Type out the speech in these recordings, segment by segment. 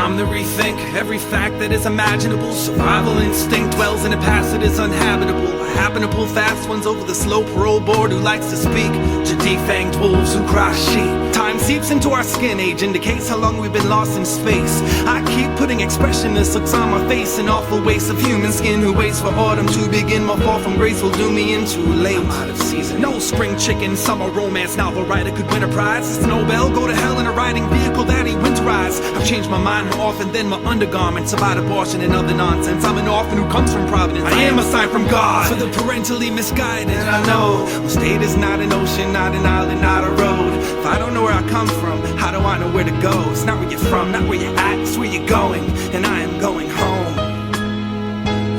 time to rethink every fact that is imaginable. Survival instinct dwells in a past that is uninhabitable. I happen to pull fast ones over the slow parole board who likes to speak to defanged wolves who cry sheep. Time seeps into our skin, age indicates how long we've been lost in space. I keep putting expressionless looks on my face, an awful waste of human skin who waits for autumn to begin. My fall from grace will do me in too late. I'm out of season. No spring chicken, summer romance novel writer could win a prize. It's Nobel, go to hell in a riding vehicle that he winterized. I've changed my mind more often than my undergarments about abortion and other nonsense. I'm an orphan who comes from Providence. I am a sign from God for the parentally misguided. And I know my state is not an ocean, not an island, not a road. If I don't know where I come from, how do I know where to go? It's not where you're from, not where you're at, it's where you're going. And I am going home.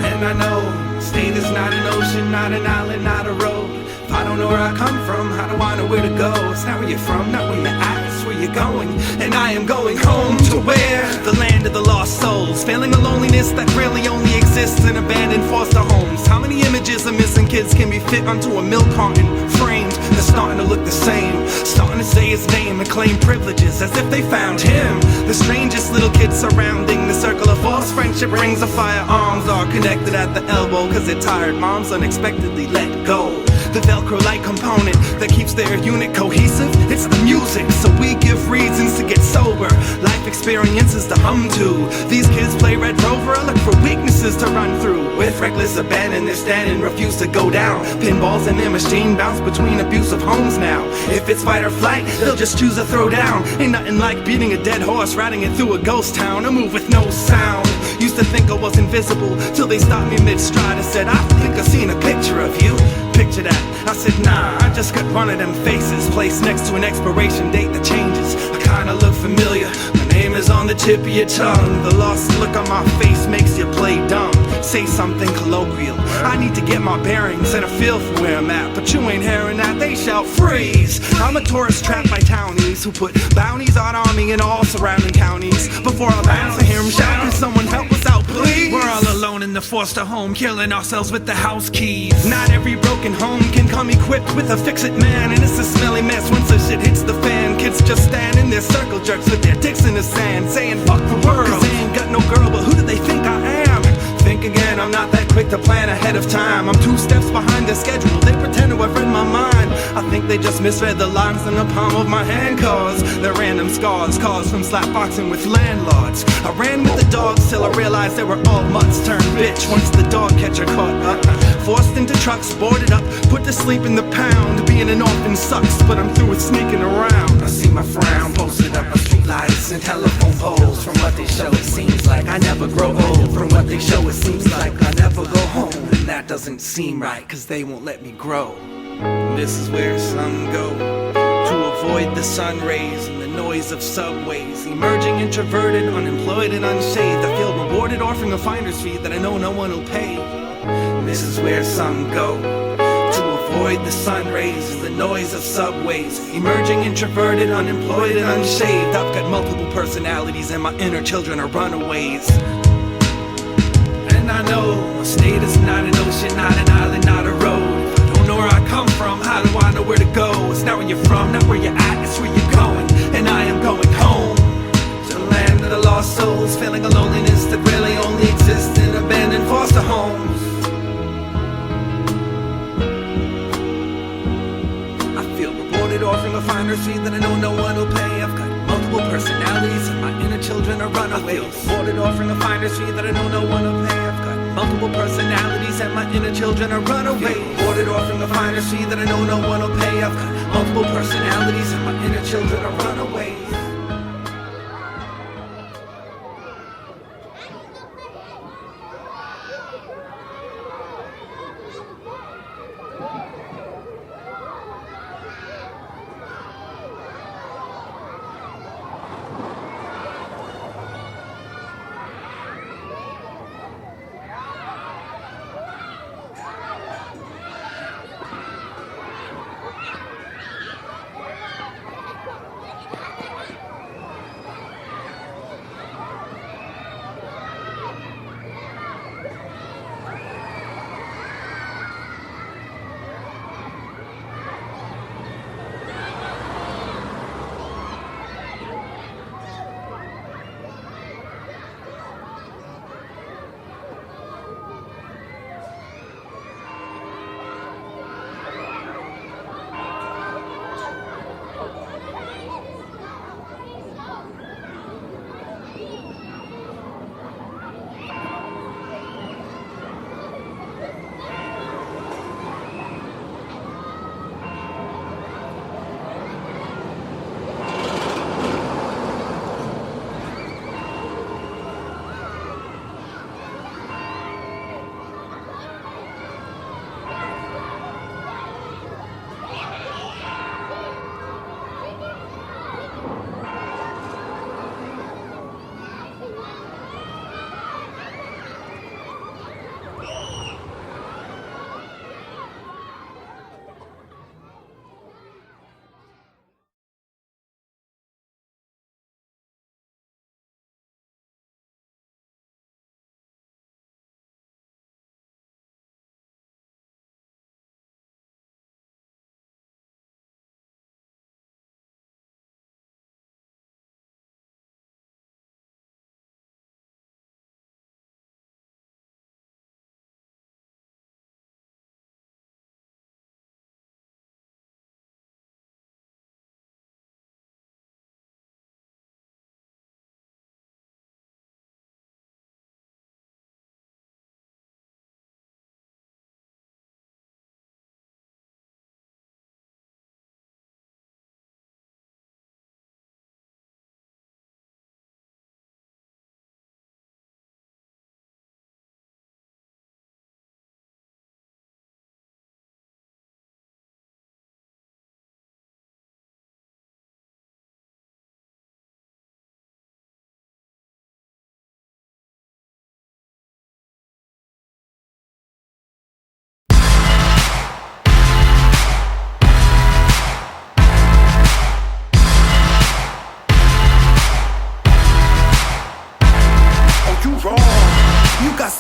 And I know my state is not an ocean, not an island, not a road. If I don't know where I come from, how do I know where to go? It's not where you're from, not where you're at, it's where you're going. And I am going home to where? The land of the lost souls, feeling a loneliness that really only exists in abandoned foster homes. How many images of missing kids can be fit onto a milk carton? Framed, they're starting to look the same. Starting to say his name and claim privileges as if they found him. The strangest little kids surrounding the circle of false friendship rings of firearms are connected at the elbow cause their tired moms unexpectedly let go. The Velcro-like component that keeps their unit cohesive, it's the music, so we give reasons to get sober. Life experiences to hum to. These kids play Red Rover, I look for weaknesses to run through. With reckless abandon, they stand and refuse to go down. Pinballs in their machine bounce between abusive homes now. If it's fight or flight, they'll just choose a throwdown. Ain't nothing like beating a dead horse, riding it through a ghost town. A move with no sound. Used to think I was invisible, till they stopped me mid-stride and said, I think I seen a picture of you. Picture that. I said, nah, I just got one of them faces placed next to an expiration date that changes. I kinda look familiar. My name is on the tip of your tongue. The lost look on my face makes you play dumb. Say something colloquial. I need to get my bearings and a feel for where I'm at, but you ain't hearing that, they shout freeze. I'm a tourist trapped by townies who put bounties out on me in all surrounding counties. Before I bounce, I hear him shout, can someone help us out please? We're all alone in the foster home, killing ourselves with the house keys. Not every broken home can come equipped with a fix-it man, and it's a smelly mess once the shit hits the fan. Kids just stand in their circle jerks with their dicks in the sand, saying fuck the world, cause they ain't got no girl, but who do they think I am? Think again, I'm not that quick to plan ahead of time. I'm 2 steps behind the schedule, they pretend to have read my mind. I think they just misread the lines in the palm of my hand, cause they're random scars caused from slapboxing with landlords. I ran with the dogs till I realized they were all mutts turned bitch. Once the dog catcher caught up, forced into trucks, boarded up, put to sleep in the pound. Being an orphan sucks, but I'm through with sneaking around. I see my frown posted up on street lights and telephone poles. From what they show, it seems like I never grow old. From what they show, it seems like I never go home. And that doesn't seem right, cause they won't let me grow. This is where some go to avoid the sun rays and the noise of subways. Emerging introverted, unemployed and unshaved, I feel rewarded offering a finder's fee that I know no one will pay. This is where some go to avoid the sun rays and the noise of subways. Emerging introverted, unemployed and unshaved, I've got multiple personalities and my inner children are runaways. And I know my state is not an ocean, not an island, not a road. I don't know where I come from, how do I know where to go? It's not where you're from, not where you're at, it's where you're going. And I am going home to the land of the lost souls, feeling a loneliness that really only exists in abandoned foster homes. Offering a finder's fee that I know no one will pay. I've got multiple personalities and my inner children are runaways. Rewarded offering a finder's fee that I know no one will pay. I've got multiple personalities and my inner children are runaways. Rewarded offering a finder's fee that I know no one will pay. I've got multiple personalities and my inner children are runaways.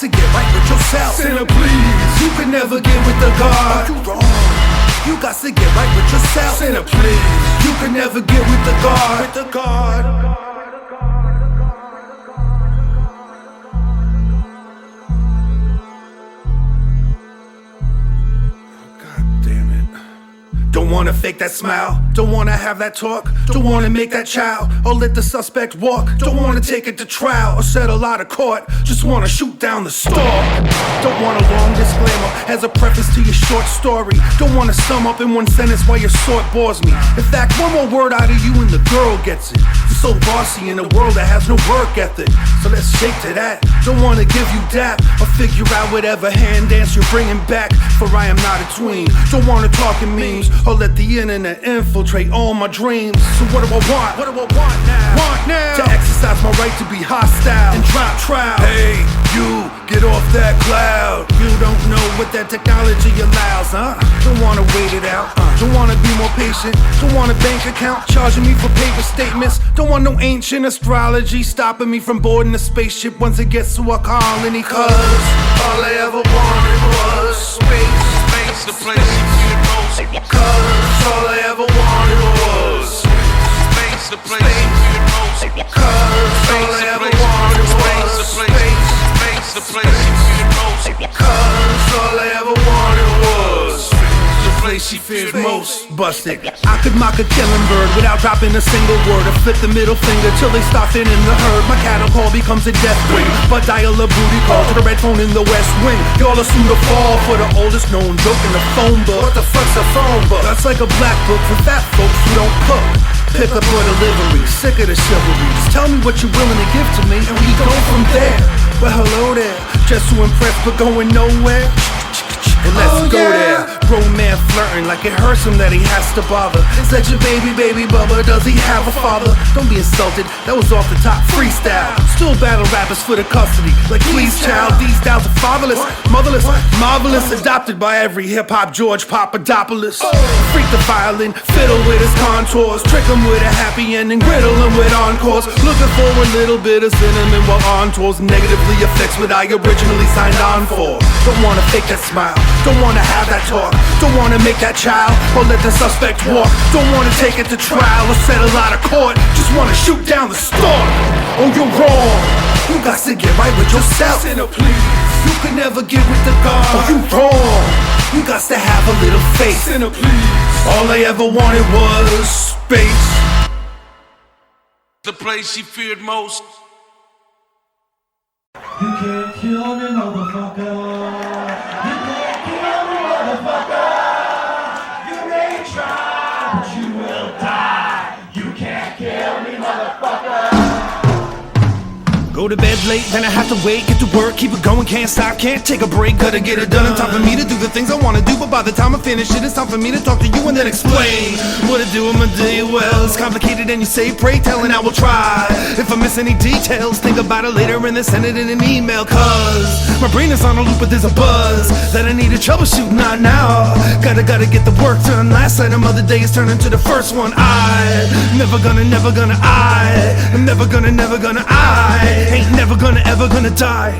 to get right with yourself. Sinner, please. You can never get with the God. You wrong. You got to get right with yourself. Sinner, please. You can never get with the God. With the God. Don't wanna fake that smile, don't wanna have that talk, don't wanna make that child, or let the suspect walk. Don't wanna take it to trial or settle out of court, just wanna shoot down the stalk. Don't want a long disclaimer as a preface to your short story. Don't wanna sum up in one sentence while your sort bores me. In fact, one more word out of you and the girl gets it. You're so bossy in a world that has no work ethic, so let's shake to that. Don't wanna give you dap or figure out whatever hand dance you're bringing back, for I am not a tween. Don't wanna talk in memes or let the internet infiltrate all my dreams. So what do I want? What do I want now? Want now to exercise my right to be hostile and drop trial. Hey, you, get off that cloud. You don't know what that technology allows, huh? Don't wanna wait it out, don't wanna be more patient. Don't want a bank account charging me for paper statements. Don't want no ancient astrology stopping me from boarding a spaceship once it gets to a colony. Cause all I ever wanted was space. Space, the place you feel most. Cause all I ever wanted was space, the place you feel most. Cause all I ever wanted was space. Space, the place you feel most. Cause all I ever wanted was the place she feared most. Busted. I could mock a killing bird without dropping a single word, or flip the middle finger till they stop in the herd. My cattle call becomes a death ring, but dial a booty call to the red phone in the West Wing. Y'all assume to fall for the oldest known joke in the phone book. What the fuck's a phone book? That's like a black book for fat folks who don't cook. Pick up or delivery, sick of the chivalry. Just tell me what you're willing to give to me and we go from there. Well, hello there, just to impress but going nowhere. And let's go there. Grown man flirting like it hurts him that he has to bother. Is that your baby bubba? Does he have a father? Don't be insulted, that was off the top freestyle. Still battle rappers for the custody, like please child. These styles are fatherless, motherless, marvelous, adopted by every hip-hop George Papadopoulos. Freak the violin, fiddle with his contours, trick him with a happy ending, riddle him with encores. Looking for a little bit of cinnamon while on tours negatively affects what I originally signed on for. Don't wanna fake that smile, don't wanna have that talk, don't wanna make that child or let the suspect walk. Don't wanna take it to trial or settle out of court, just wanna shoot down the stalk. Oh, you're wrong, you got to get right with yourself. Sinner, please. You can never get with the God. Oh, you wrong, you got to have a little faith. Sinner, please. All I ever wanted was space. The place she feared most. You can't kill me, motherfucker. You can't kill me, motherfucker. You may try, but you will die. You can't kill me, motherfucker. Go to bed late, then I have to wait, get to work, keep it going, can't stop, can't take a break, gotta get it done. It's time for me to do the things I wanna do, but by the time I finish it, it's time for me to talk to you and then explain what I do in my day. Well, it's complicated and you say pray tell and I will try. If I miss any details, think about it later and then send it in an email. Cause my brain is on a loop, but there's a buzz that I need to troubleshoot, not now. Gotta get the work done. Last item of the day is turning to the first one. I'm never gonna, I'm never gonna, I ain't never gonna, ever gonna die.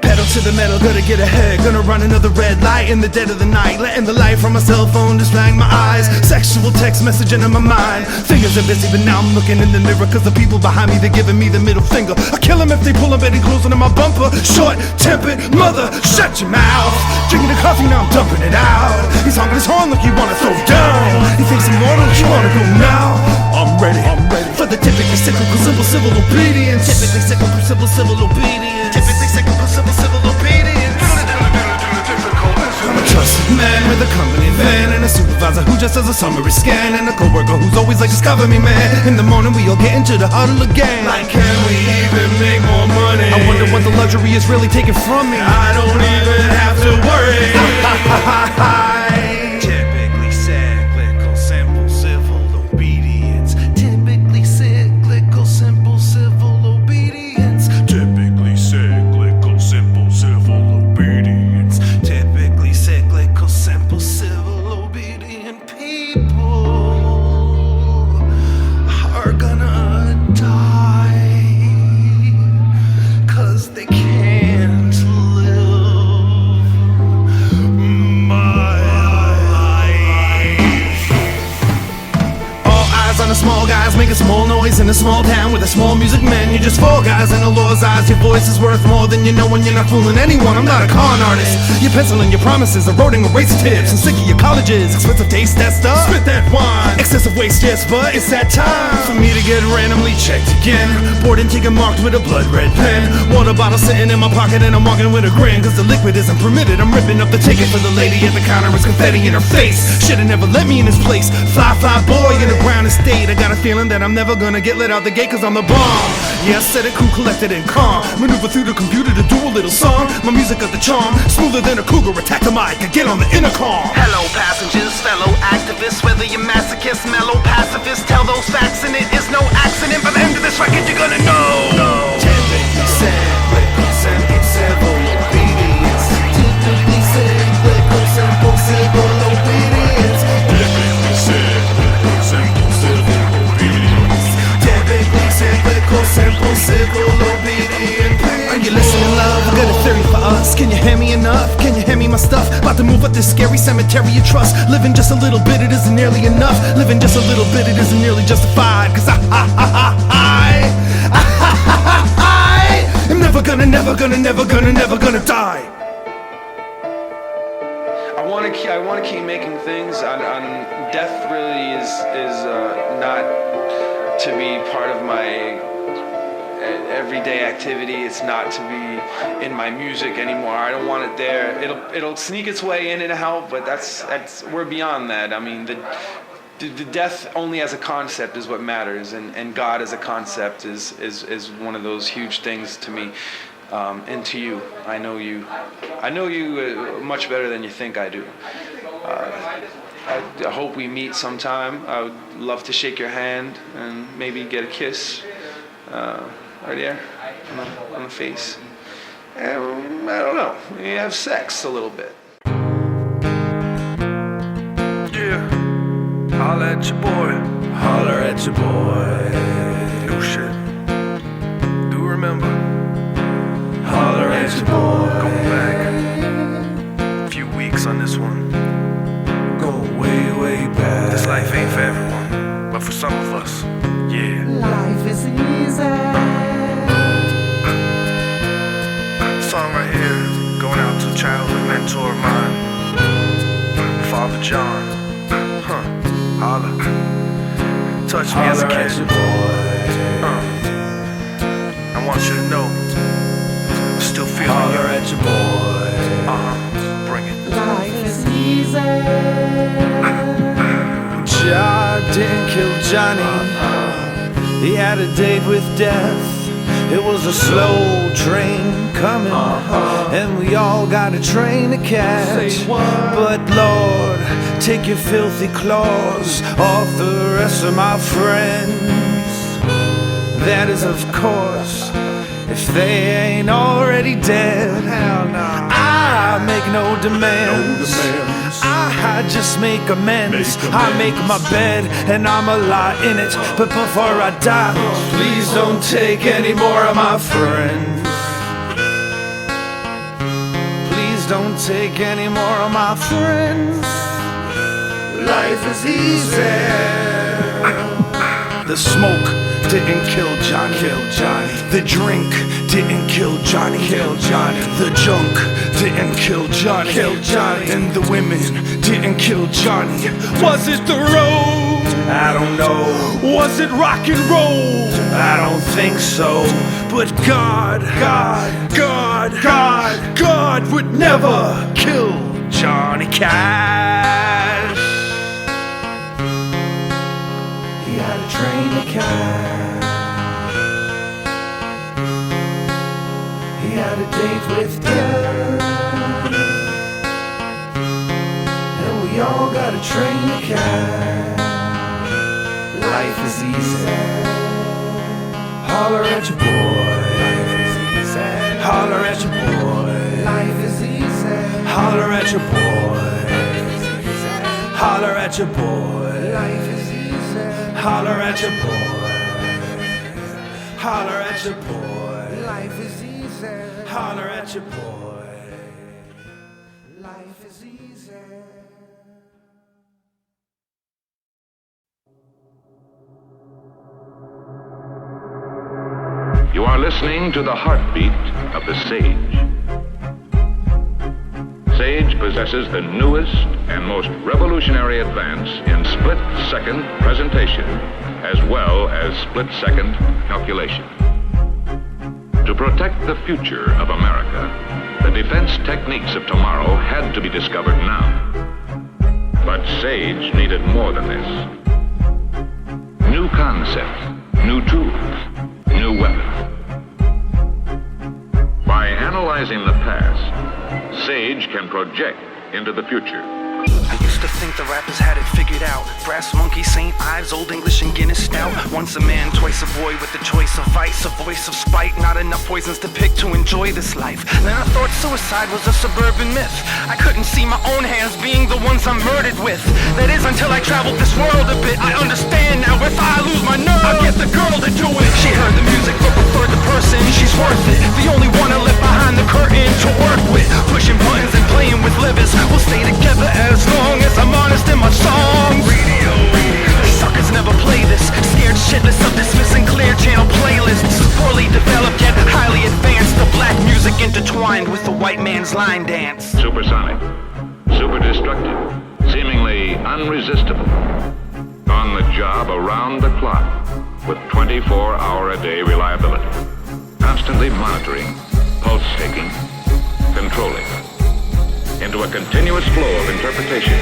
Pedal to the metal, gotta get ahead. Gonna run another red light in the dead of the night, letting the light from my cell phone distract my eyes. Sexual text messaging in my mind. Fingers are busy, but now I'm looking in the mirror, cause the people behind me, they're giving me the middle finger. I kill them if they pull up any closer to my bumper. Short-tempered mother, shut your mouth. Drinking the coffee, now I'm dumping it out. He's honking his horn like he wanna throw down. He thinks I'm mortal, you wanna go now. I'm ready for the typically cyclical civil obedience. Typically cyclical civil obedience. Typically cyclical civil obedience. I'm a trusted man with a company van and a supervisor who just does a summary scan, and a coworker who's always like, discover me, man. In the morning we all get into the huddle again. Like, can we even make more money? I wonder what the luxury is really taken from me. I don't even have to worry. Typically cyclical, simple civil obedience. Typically cyclical, simple civil obedience. Typically cyclical, simple civil obedience. Typically cyclical, simple civil obedient people are gonna die, cause they can't noise in a small town with a small music man. You're just four guys in the law's eyes. Your voice is worth more than you know when you're not fooling anyone. I'm not a con artist. You're penciling your promises, eroding erase tips, and sick of your colleges. Expensive taste, that stuff. Spit that wine. Excessive waste, yes, but it's that time for me to get randomly checked again. Bored and ticket marked with a blood red pen. Water bottle sitting in my pocket and I'm walking with a grin. Cause the liquid isn't permitted. I'm ripping up the ticket for the lady at the counter. It's confetti in her face. Should've never let me in this place. Fly boy in a ground estate. I got a feeling that I'm never gonna get let out the gate cause I'm the bomb. Yeah, I said it cool, collected and calm. Maneuver through the computer to do a little song. My music got the charm. Smoother than a cougar, attack the mic and get on the intercom. Hello passengers, fellow activists, whether you're masochist, mellow pacifist, tell those facts and it is no accident. By the end of this record you're gonna know. Are you listening, love? I got a theory for us. Can you hear me enough? Can you hear me my stuff? About to move up this scary cemetery of trust. Living just a little bit, it isn't nearly enough. Living just a little bit, it isn't nearly justified. Cause I am never gonna die. I want to keep making things. Death really is not to be part of my everyday activity. It's not to be in my music anymore. I don't want it there. It'll sneak its way in and out, but that's we're beyond that. I mean, the death only as a concept is what matters, and God as a concept is one of those huge things to me. And to you, I know you much better than you think I do. I hope we meet sometime. I would love to shake your hand and maybe get a kiss right there on the face. And, I don't know, maybe have sex a little bit. Yeah, holla at your boy. Holler at your boy. New shit. Do remember. Holler at your boy. Going back a few weeks on this one. Go way back. This life ain't for everyone, but for some of us, yeah. Life is easy. Song right here, going out to a childhood mentor of mine, Father John. Holla. Touched me as a kid. I want you to know, I still feel you. Holler at your boy. Bring it. Life is easy. Jah didn't kill Johnny. He had a date with death. It was a slow train coming, and we all got a train to catch. But Lord, take your filthy claws off the rest of my friends. That is, of course, if they ain't already dead. I make no demands. I just make amends. I make my bed and I'ma lie in it. But before I die, please don't take any more of my friends. Please don't take any more of my friends. Life is easy. The smoke didn't kill Johnny. The drink didn't kill Johnny. The junk didn't kill Johnny. And the women didn't kill Johnny. Was it the road? I don't know. Was it rock and roll? I don't think so. But God would never kill Johnny Cash. He had a train to catch. He had a date with death. And we all got a train to catch. Life is easy. Holler at your boy. Holler at your boy. Life is easy. Holler at your boy. Holler at your boy. Life is easy. Holler at your boy. Holler at your boy. Life is easy. Holler at your boy. Life is easy. Life is easy. listening to the heartbeat of the Sage. Sage possesses the newest and most revolutionary advance in split-second presentation, as well as split-second calculation. To protect the future of America, the defense techniques of tomorrow had to be discovered now. But Sage needed more than this. New concepts, new tools, new weapons. By analyzing the past, Sage can project into the future. I used to think the rappers had it figured out. Brass Monkey, St. Ives, Old English and Guinness Stout. Once a man, twice a boy with the choice of vice, a voice of spite. Not enough poisons to pick to enjoy this life. Then I thought suicide was a suburban myth. I couldn't see my own hands being the ones I'm murdered with. That is until I traveled this world a bit. I understand now, if I lose my nerve, I'll get the girl to do it. She heard the music but preferred the person. She's worth it, the only one I left behind the curtain to work with. Pushing buttons and playing with livers. We'll stay together as long as I'm honest in my songs. Radio. Suckers never play this. Scared shitless of dismissing clear channel playlists. Poorly developed yet highly advanced. The black music intertwined with the white man's line dance. Supersonic, super destructive, seemingly unresistible. On the job around the clock with 24-hour-a-day reliability. Constantly monitoring, pulse taking, controlling. Into a continuous flow of interpretations,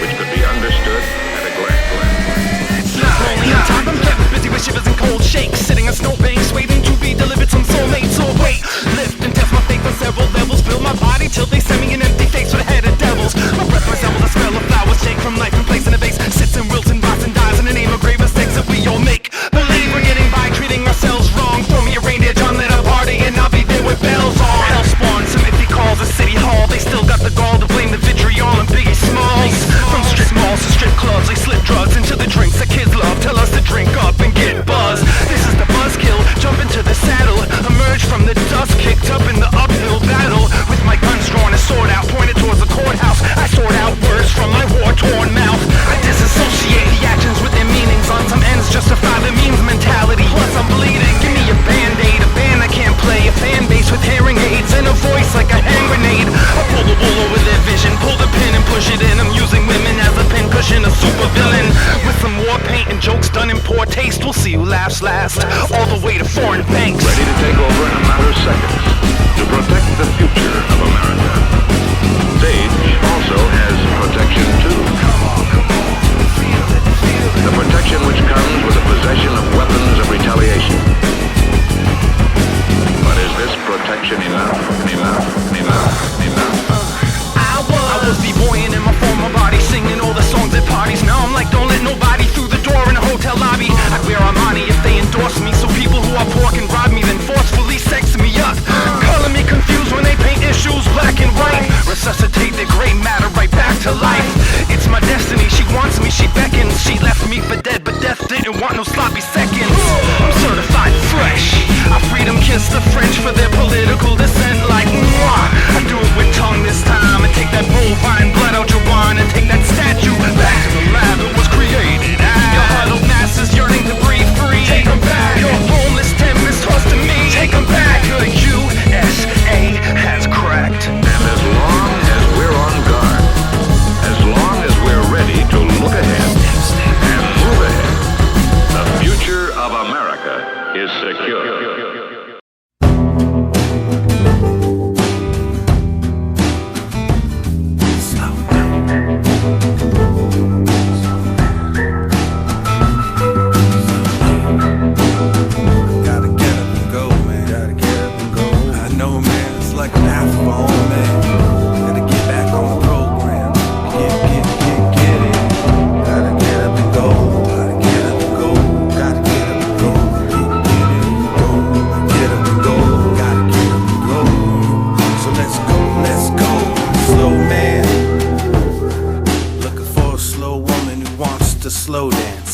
which could be understood at a glance. Lonely on top, I'm kept busy with shivers and cold shakes. Sitting on snowbanks, waiting to be delivered some soulmates. So wait, lift and test my faith on several levels. Build my body till they send me an empty face with a head of devils. My breath resembles the smell of flowers, shake from life and place in a vase. Sits and wilts and rots and dies in the name of grave mistakes that we all make. Believe we're getting by, treating ourselves wrong. Throw me a reindeer, John, let a party, and I'll be there with bells on. Hell spawn, some iffy calls at City Hall. They still got the gall to blame the vitriol and Biggie Smalls. From strip malls to strip clubs, they slip drugs into the drinks that kids love. Tell us to drink up and get buzzed. This is the buzzkill, jump into the saddle. Emerge from the dust, kicked up in the uphill battle. With my guns drawn and sword out, pointed towards the courthouse. I sort out words from my war-torn mouth. I disassociate the actions with their meanings. On some ends justify the means mentality. Plus I'm bleeding, give me a band-aid. A band I can't play, a fan base with hearing aids. And a voice like a hand grenade. I pull the wool over their vision, pull the pin and push it in. I'm using women as a pin cushion, a super villain. With some war paint and jokes done in poor taste. We'll see who laughs last, all the way to foreign banks. Ready to take over in a matter of seconds to protect the future of America. Sage also has protection too. The protection which comes with the possession of weapons of retaliation. But is this protection enough? I was b-boying in my former body, singing all the songs at parties. Now I'm like, don't let nobody through the door in a hotel lobby. I wear Armani if they endorse me, so people who are poor can rob me, then forcefully sex me up. Color me confused when they paint issues black and white. Resuscitate the gray matter right back to life. It's my destiny, she wants me, she beckons. She left me for dead, but death didn't want no sloppy seconds. I'm certified fresh. I freedom kiss the French for their political dissent like mwah. I do it with tongue this time and take that bovine blood out your wine and take that statue back to the lab it was created at. Your huddled masses yearning to breathe free. Take them back. Your homeless tempest tossed to me. Take them back. The USA has cracked. And as long as we're on guard, as long as we're ready to look ahead and move ahead, the future of America is secure.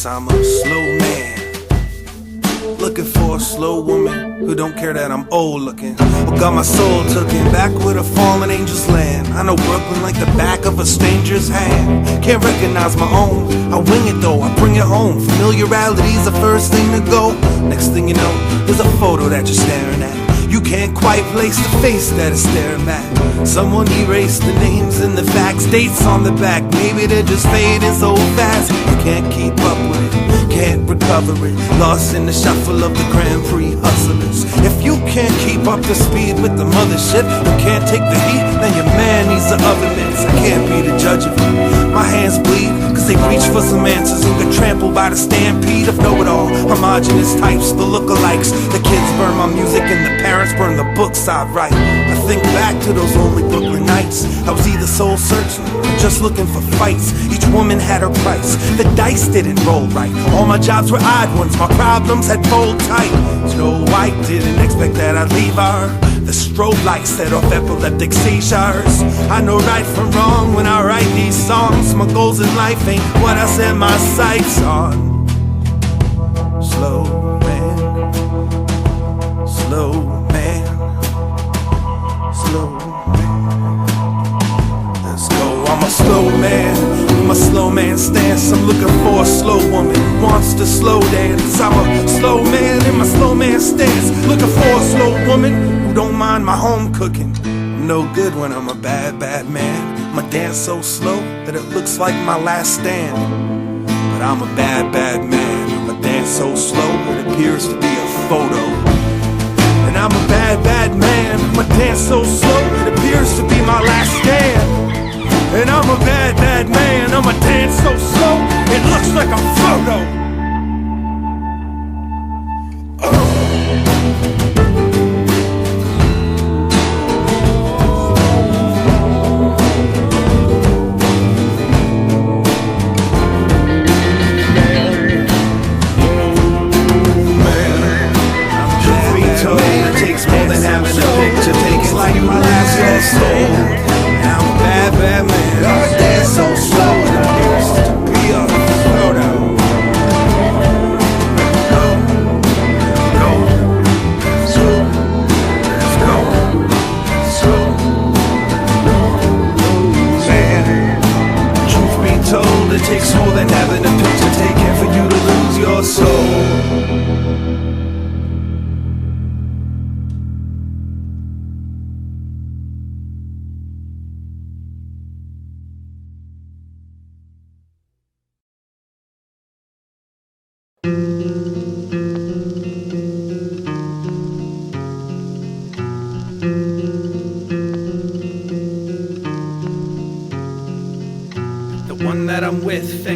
I'm a slow man, looking for a slow woman who who don't care that I'm old looking, or got my soul taken back where the fallen angels land. I know Brooklyn like the back of a stranger's hand. Can't recognize my own, I wing it though, I bring it home. Familiarity's the first thing to go. Next thing you know, there's a photo that you're staring at. You can't quite place the face that is staring back. Someone erased the names and the facts, dates on the back. Maybe they're just fading so fast. You can't keep up with it, can't recover it. Lost in the shuffle of the Grand Prix hustlers. If you can't keep up to speed with the mothership, you can't take the heat, then your man needs the oven mitts. I can't be the judge of it. My hands bleed, cause they reach for some answers and get trampled by the stampede of know-it-all. Homogenous types, the lookalikes. The kids burn my music and the parents burn the books I write. I think back to those lonely Brooklyn nights. I was either soul searching or just looking for fights. Each woman had her price, the dice didn't roll right. All my jobs were odd ones, my problems had fold tight. Snow White didn't expect that I'd leave her. The strobe lights set off epileptic seizures. I know right from wrong when I write these songs. My goals in life ain't what I set my sights on. Slow man, slow man, slow man. Let's go. I'm a slow man, in my slow man stance. I'm looking for a slow woman who wants to slow dance. I'm a slow man in my slow man stance, looking for a slow woman who don't mind my home cooking. I'm no good when I'm a bad, bad man. My dance so slow that it looks like my last stand. But I'm a bad, bad man. My dance so slow it appears to be a photo. And I'm a bad, bad man. My dance so slow it appears to be my last stand. And I'm a bad, bad man. I'm a dance so slow it looks like a photo.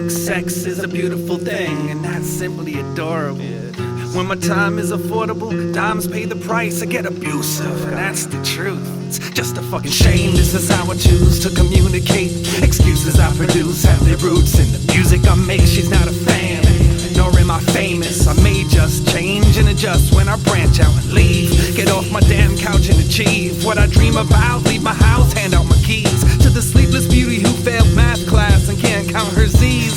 Sex is a beautiful thing, and that's simply adorable. When my time is affordable, dimes pay the price. I get abusive, and that's the truth. It's just a fucking shame. This is how I choose to communicate. Excuses I produce have their roots in the music I make. She's not a fan, nor am I famous. I may just change and adjust when I branch out and leave. Get off my damn couch and achieve what I dream about. Leave my house, hand out my keys to the sleepless beauty who failed math class and can't count her Z's.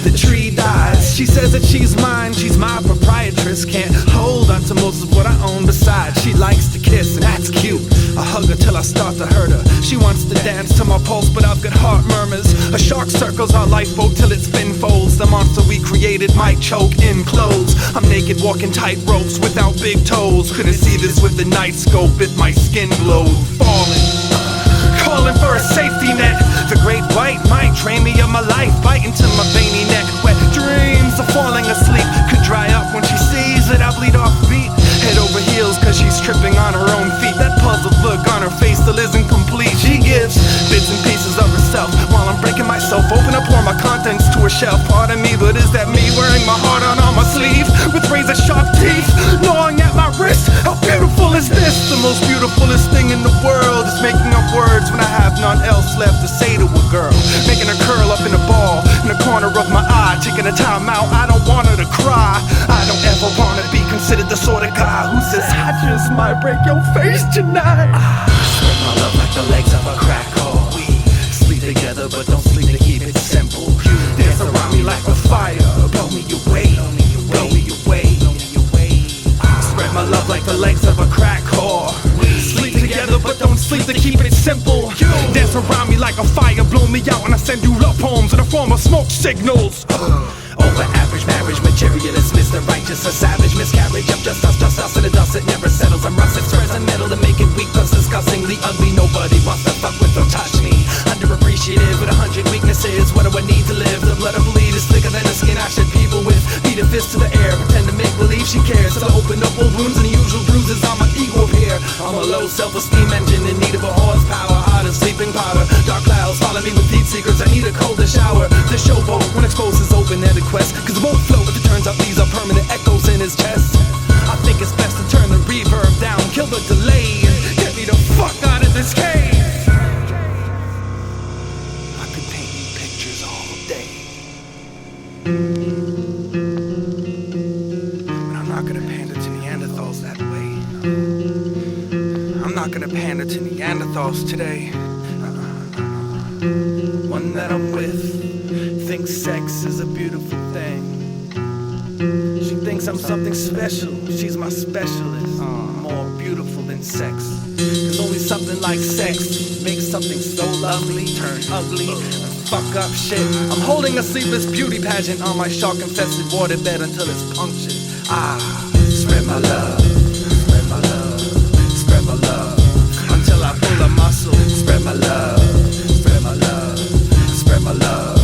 The tree dies. She says that she's mine, she's my proprietress. Can't hold on to most of what I own. Besides, she likes to kiss, and that's cute. I hug her till I start to hurt her. She wants to dance to my pulse, but I've got heart murmurs. A shark circles our lifeboat till its fin folds. The monster we created might choke in clothes. I'm naked walking tight ropes without big toes. Couldn't see this with the night scope if my skin glowed. Falling, calling for a safety net. The great white might drain me of my life, biting to my veiny neck. Wet dreams of falling asleep could dry up when she sees that I bleed off beat. Head over heels cause she's tripping on her own feet. That puzzled look on her face still isn't complete. She gives bits and pieces of herself while I'm breaking myself open to pour my contents to a shelf. Pardon me, but is that me wearing my heart on my sleeve with razor sharp teeth gnawing at my wrist? How beautiful is this? The most beautifulest thing in the world is making up words when I have none else left to say to a girl. Making her curl up in a ball in the corner of my eye, taking a time out. I don't want her to cry. I don't ever want to be considered the sort of guy who says I just might break your face tonight. Spread my love like the legs of a crack whore. We sleep together but don't sleep to keep it simple. You dance around me like a fire. Blow me away, blow me away, blow me away. Spread my love seems to keep it simple. Dance around me like a fire, blow me out, and I send you love poems in the form of smoke signals. Over average marriage, materialist, Mr. Righteous, a savage miscarriage of just us, and the dust it never settles. I'm rusted, squares and metal to make it weak, plus disgustingly ugly. Nobody wants to fuck with or touch me. Underappreciated with 100 weaknesses. What do I need to live? The blood I bleed is thicker than the skin I shed people with. Beat a fist to the air, pretend to make believe she cares. So I open up old wounds and the usual bruises on my ego appear. I'm a low self-esteem engine in need of a horsepower. Hot as sleeping powder. Dark clouds follow me with deep secrets. I need a colder shower. The showboat when exposed is open-ended quest. Cause it won't flow if it turns out these are permanent echoes in his chest. I think it's best to turn the reverb down, kill the delay, and get me the fuck out of this cave. I could paint you pictures all day, but I'm not gonna pander to Neanderthals that way. I'm not gonna pander to Neanderthals today. One that I'm with thinks sex is a beautiful thing. She thinks I'm something special, she's my specialist. More beautiful than sex. Cause only something like sex makes something so lovely turn ugly and fuck up shit. I'm holding a sleepless beauty pageant on my shark-infested waterbed until it's punctured. Spread my love, spread my love, spread my love, until I pull a muscle. Spread my love, spread my love, spread my love,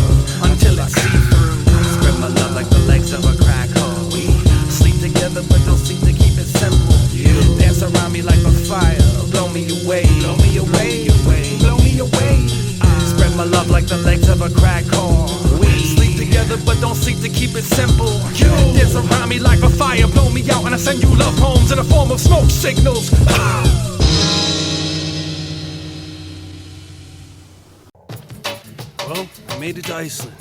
until I see through. Spread my love like the legs of a crack hole. We sleep together but don't seem to keep it simple. Dance around me like a fire, blow me away, blow me away, blow me away. Spread my love like the legs of a crack hole. We sleep together but don't seem to keep it simple. Dance around me like a fire, blow me out, and I send you love poems in the form of smoke signals. Well, I made it to Iceland.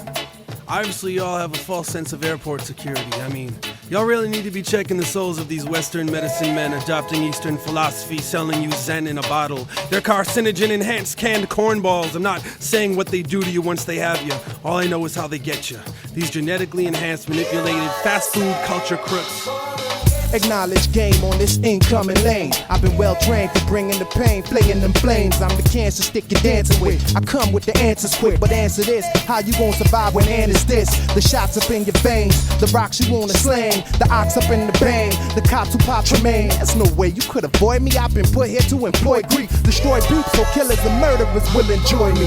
Obviously, y'all have a false sense of airport security. I mean, y'all really need to be checking the souls of these Western medicine men adopting Eastern philosophy, selling you Zen in a bottle. They're carcinogen-enhanced canned cornballs. I'm not saying what they do to you once they have you. All I know is how they get you. These genetically enhanced, manipulated, fast food culture crooks. Acknowledge game on this incoming lane. I've been well trained for bringing the pain, flaying them flames. I'm the cancer stick you're dancing with. I come with the answers quick, but answer this: how you gon' survive when and is this? The shots up in your veins, the rocks you wanna slang, the ox up in the bang, the cops who pop remain. There's no way you could avoid me. I've been put here to employ grief, destroy beef, so killers and murderers will enjoy me.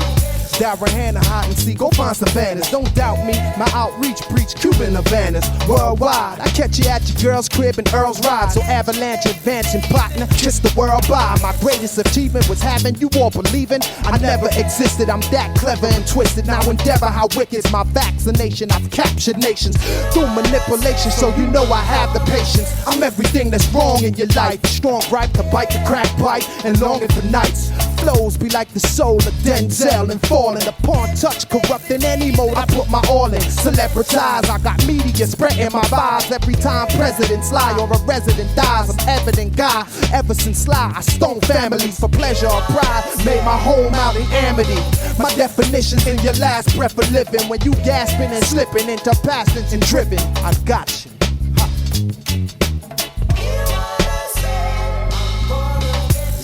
Darren Hannah, hot and see, go find Savannahs. Don't doubt me, my outreach preach Cuban Havanas. Worldwide, I catch you at your girl's crib and Earl's Ride. So avalanche advancing partner, kiss the world by. My greatest achievement was having you all believing I never existed. I'm that clever and twisted. Now endeavor how wicked's my vaccination. I've captured nations through manipulation, so you know I have the patience. I'm everything that's wrong in your life. Strong gripe to bite the crack bite and longing for nights. Flows be like the soul of Denzel and falling upon touch, corrupting any mode I put my all in. Celebritize, I got media spreading my vibes every time presidents lie or a resident dies. I'm evident guy, ever since Sly I stone families for pleasure or pride. Made my home out in Amity. My definition's in your last breath of living, when you gasping and slipping into pastors and driven. I got you.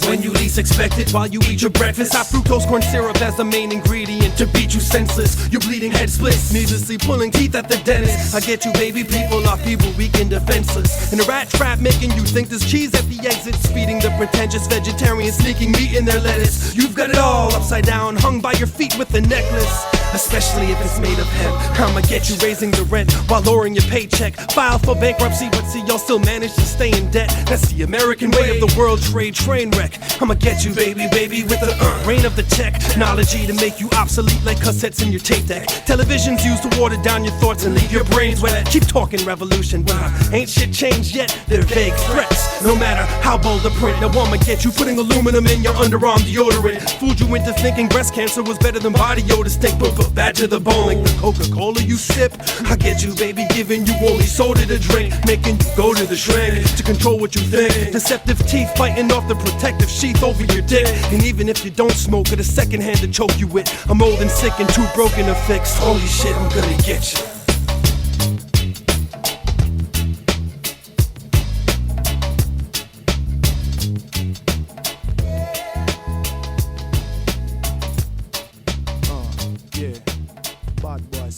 When you least expect it, while you eat your breakfast, high fructose corn syrup as the main ingredient to beat you senseless. Your bleeding head splits, needlessly pulling teeth at the dentist. I get you, baby, people are feeble, weak and defenseless. In a rat trap, making you think there's cheese at the exits, feeding the pretentious vegetarians, sneaking meat in their lettuce. You've got it all upside down, hung by your feet with a necklace. Especially if it's made of hemp. I'ma get you raising the rent while lowering your paycheck. File for bankruptcy, but see y'all still manage to stay in debt. That's the American way of the world trade train wreck. I'ma get you, baby, with the reign of the technology to make you obsolete like cassettes in your tape deck. Television's used to water down your thoughts and leave your brains wet. Keep talking revolution, but ain't shit changed yet. They're vague threats, no matter how bold the print. Now I'ma get you putting aluminum in your underarm deodorant. Fooled you into thinking breast cancer was better than body odor stink, but bad to the bone like the Coca-Cola you sip. I get you, baby, giving you only soda to drink, making you go to the shrink to control what you think. Deceptive teeth biting off the protective sheath over your dick. And even if you don't smoke, get a second hand to choke you with. I'm old and sick and too broken to fix. Holy shit, I'm gonna get you.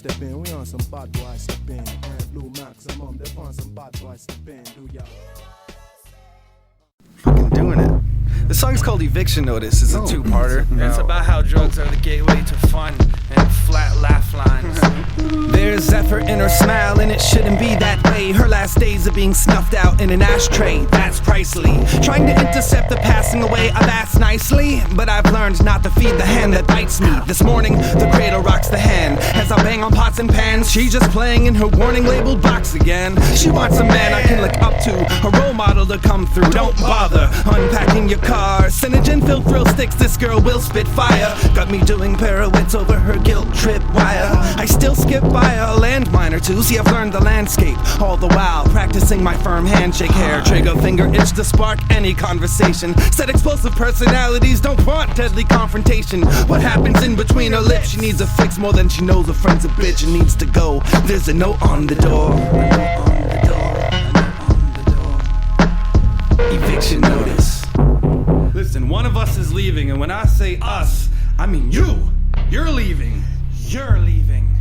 step in. We on some bad boy step in. And Blue Maximum, they on some bad boy step in. Do ya? Fucking doing it. The song's called Eviction Notice. It's a two-parter. It's about how drugs are the gateway to fun and flat laugh lines. There's effort in her smile, and it shouldn't be that way. Her last days are being snuffed out in an ashtray. That's pricely. Trying to intercept the passing away of ass nicely, but I've learned not to feed the hand that bites me. This morning, the cradle rocks the hand. As I bang on pots and pans, she's just playing in her warning labeled box again. She wants a man I can look up to, a role model to come through. Don't bother unpacking your car. Synogen-filled thrill sticks, this girl will spit fire. Got me doing pirouettes over her guilt trip wire. I still skip by a landmine or two. See, I've learned the landscape, all the while practicing my firm handshake. Hair trigger finger itch to spark any conversation. Said explosive personalities don't want deadly confrontation. What happens in between her lips? She needs a fix more than she knows her friend's a bitch and needs to go. There's a note on the door. Eviction notice. Listen, one of us is leaving, and when I say us, I mean you. You're leaving. You're leaving.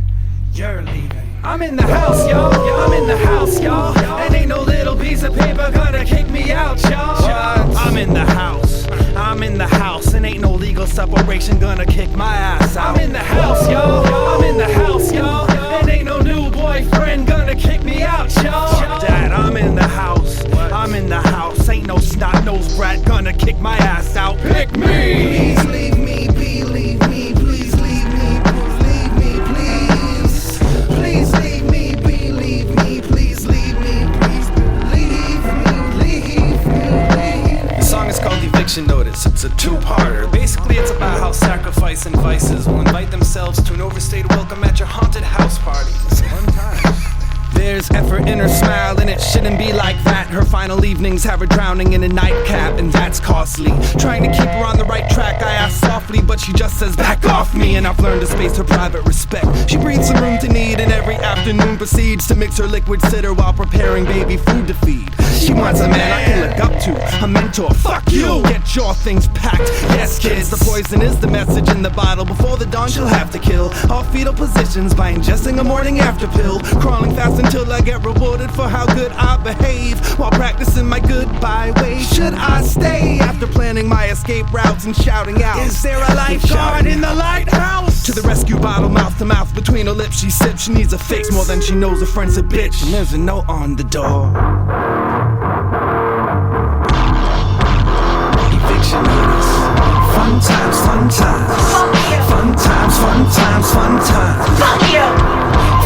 You're leaving. I'm in the house, y'all. I'm in the house, y'all. And ain't no little piece of paper gonna kick me out, y'all. I'm in the house. I'm in the house, and ain't no legal separation gonna kick my ass out. I'm in the house, y'all. I'm in the house, y'all. And ain't no new boyfriend gonna kick me out, y'all. Fuck that, I'm in the house. I'm in the house. Ain't no snot-nosed brat gonna kick my ass out. Pick me! Please leave me, believe me. Please leave me, believe me, please. Please leave me, believe me. Please leave me, please believe me, leave me. The song is called Eviction Notice. It's a two-parter. Basically, it's about how sacrifice and vices will invite themselves to an overstayed welcome at your haunted house parties. One time. There's effort in her smile, and it shouldn't be like that. Her final evenings have her drowning in a nightcap, and that's costly. Trying to keep her on the right track, I ask softly, but she just says, back off me, and I've learned to space her private respect. She breathes some room to need, and every afternoon proceeds to mix her liquid sitter while preparing baby food to feed. She wants a man I can look up to, a mentor. Fuck you! Get your things packed. Yes, kids, the poison is the message in the bottle. Before the dawn, she'll have to kill all fetal positions by ingesting a morning after pill. Crawling fast until I get rewarded for how good I behave while practicing my goodbye way. Should I stay after planning my escape routes and shouting out, is there a lifeguard in the lighthouse? To the rescue bottle, mouth to mouth, between her lips she sips. She needs a fix more than she knows her friend's a bitch, and there's a note on the door. Eviction notice. Fun times, fun times. Fun times, fun times, fun times. Fuck you!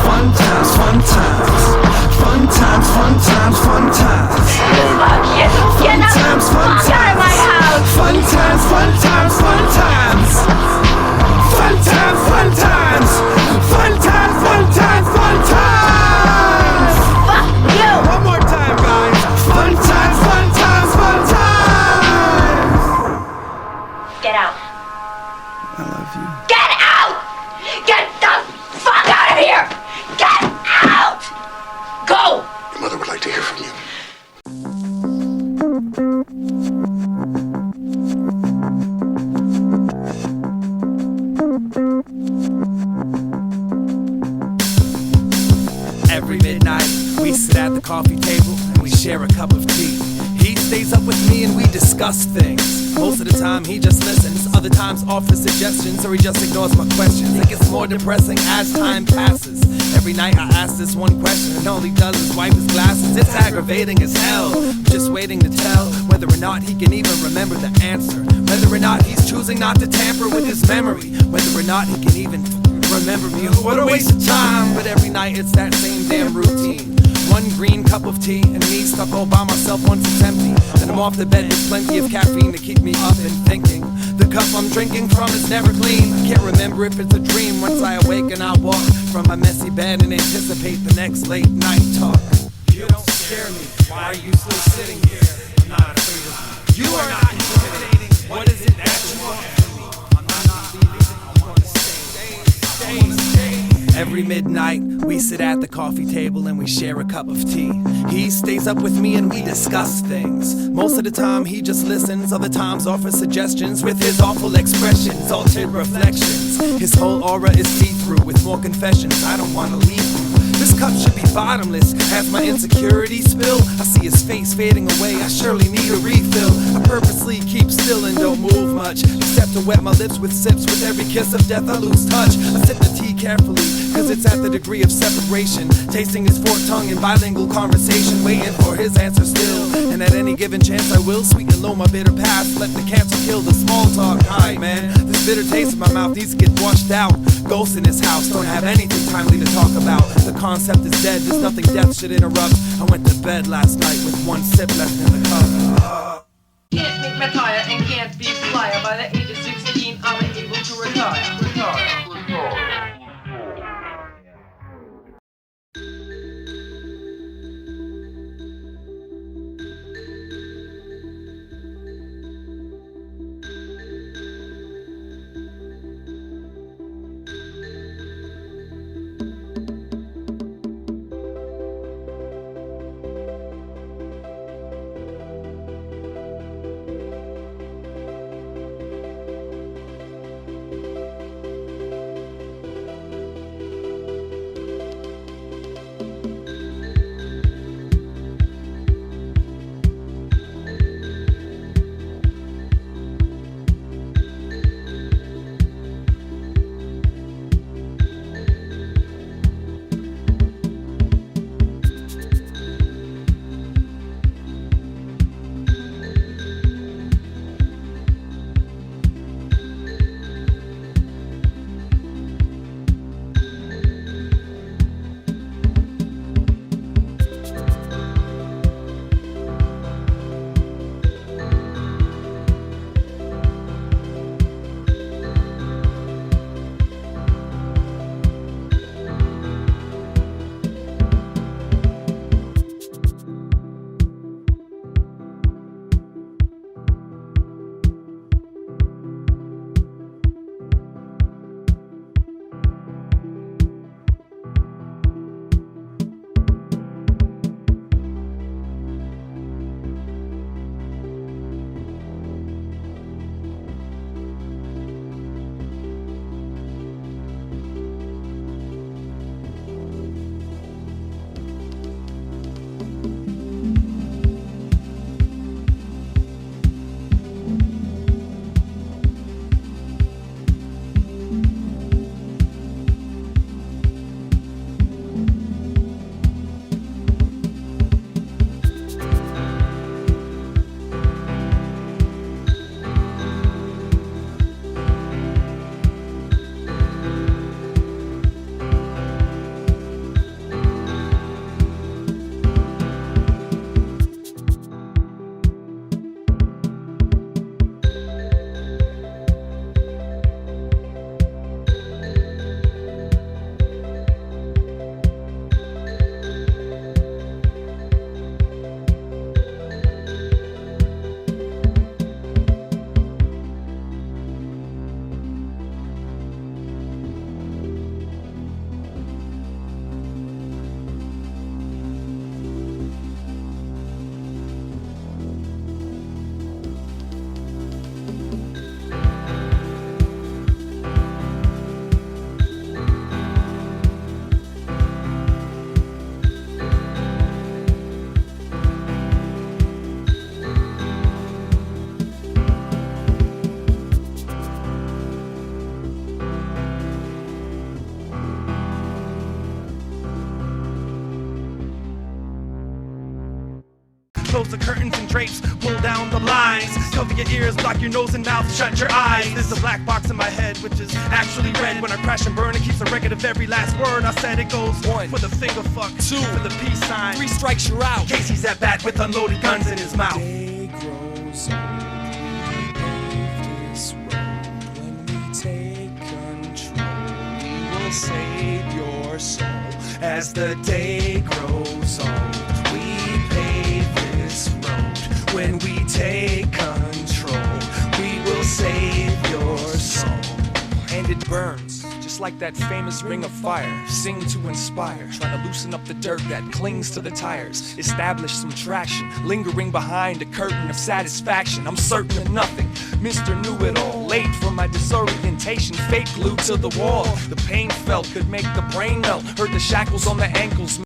Fun times, fun times. Fun times, fun times, fun times. Fuck you! Get the fuck out of my house! Fun times, fun times, fun times. Fun times, fun times. Fun times, fun times, fun times. Fuck you! One more time, guys. Fun times, fun times, fun times. Get out. I love you. Get out! Get the fuck out of here! Get out! Go! Your mother would like to hear from you. Every midnight, we sit at the coffee table and we share a cup of tea. He stays up with me and we discuss things. Most of the time he just listens, other times offers suggestions, or he just ignores my questions. It gets more depressing as time passes. Every night I ask this one question and all he does is wipe his glasses. It's aggravating as hell, just waiting to tell whether or not he can even remember the answer, whether or not he's choosing not to tamper with his memory, whether or not he can even remember me. What a waste of time. But every night it's that same damn routine. One green cup of tea and me stuck all by myself once it's empty. Then I'm off the bed with plenty of caffeine to keep me up and thinking. The cup I'm drinking from is never clean. I can't remember if it's a dream. Once I awake and I walk from my messy bed and anticipate the next late night talk. You don't scare me. Why are you still sitting here? I'm not afraid of you. You are not intimidating. What is it that you want from me? I'm not leaving. I want to stay. Every midnight, we sit at the coffee table and we share a cup of tea. He stays up with me and we discuss things. Most of the time he just listens, other times offers suggestions with his awful expressions, altered reflections. His whole aura is see-through with more confessions. I don't wanna leave you. This cup should be bottomless. As my insecurity spill, I see his face fading away. I surely need a refill. I purposely keep still and don't move much, except to wet my lips with sips. With every kiss of death I lose touch. I sip the tea carefully, cause it's at the degree of separation. Tasting his forked tongue in bilingual conversation, waiting for his answer still. And at any given chance I will sweeten low my bitter past. Let the cancer kill the small talk. Hi man, this bitter taste in my mouth needs to get washed out. Ghosts in this house don't have anything timely to talk about. The concept is dead, there's nothing death should interrupt. I went to bed last night with one sip left in the cup. Can't make my tire and can't be a flyer. By the age of 16 I'm able to retire. Close the curtains and drapes, pull down the blinds. Cover your ears, block your nose and mouth, shut your eyes. There's a black box in my head, which is actually red. When I crash and burn, it keeps a record of every last word I said. It goes 1 for the finger fuck, 2 for the peace sign, 3 strikes you're out. Casey's at bat with unloaded guns in his mouth. Day grows old, we pave this road. When we take control, we will save your soul. As the day grows old, we pave this road. When we take control, we will save your soul. And it burns, just just like that famous ring of fire. Sing to inspire, trying to loosen up the dirt that clings to the tires. Establish some traction, lingering behind a curtain of satisfaction. I'm certain of nothing, Mr. Knew-It-All. Late from my disorientation, fate glued to the wall. The pain felt could make the brain melt. Heard the shackles on the ankles